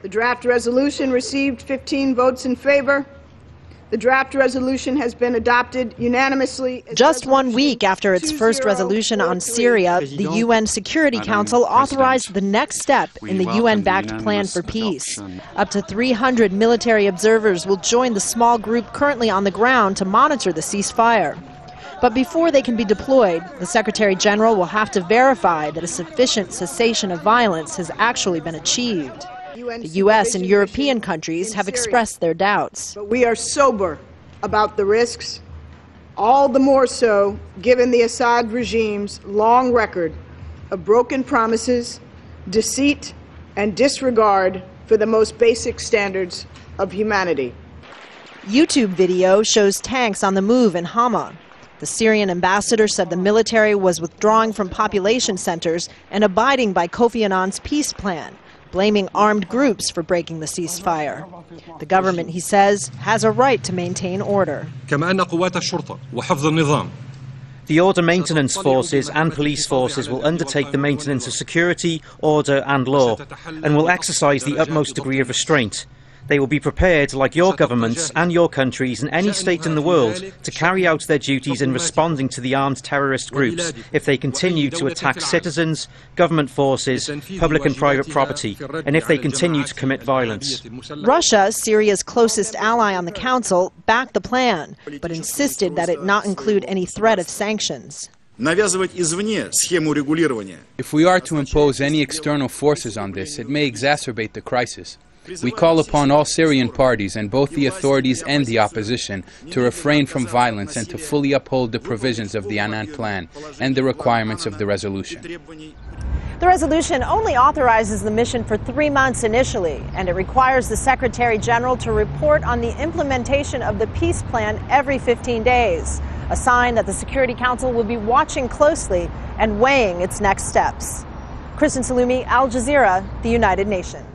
The draft resolution received 15 votes in favor. The draft resolution has been adopted unanimously. Just 1 week after its first resolution on Syria, the UN Security Council authorized the next step in the UN-backed plan for peace. Up to 300 military observers will join the small group currently on the ground to monitor the ceasefire. But before they can be deployed, the Secretary General will have to verify that a sufficient cessation of violence has actually been achieved. The U.S. and European countries have expressed their doubts. But we are sober about the risks, all the more so given the Assad regime's long record of broken promises, deceit, and disregard for the most basic standards of humanity. YouTube video shows tanks on the move in Hama. The Syrian ambassador said the military was withdrawing from population centers and abiding by Kofi Annan's peace plan, blaming armed groups for breaking the ceasefire. The government, he says, has a right to maintain order. The order maintenance forces and police forces will undertake the maintenance of security, order and law, and will exercise the utmost degree of restraint. They will be prepared, like your governments and your countries and any state in the world, to carry out their duties in responding to the armed terrorist groups if they continue to attack citizens, government forces, public and private property, and if they continue to commit violence. Russia, Syria's closest ally on the Council, backed the plan, but insisted that it not include any threat of sanctions. If we are to impose any external forces on this, it may exacerbate the crisis. We call upon all Syrian parties and both the authorities and the opposition to refrain from violence and to fully uphold the provisions of the Annan Plan and the requirements of the resolution. The resolution only authorizes the mission for 3 months initially, and it requires the Secretary General to report on the implementation of the peace plan every 15 days, a sign that the Security Council will be watching closely and weighing its next steps. Kristen Salumi, Al Jazeera, the United Nations.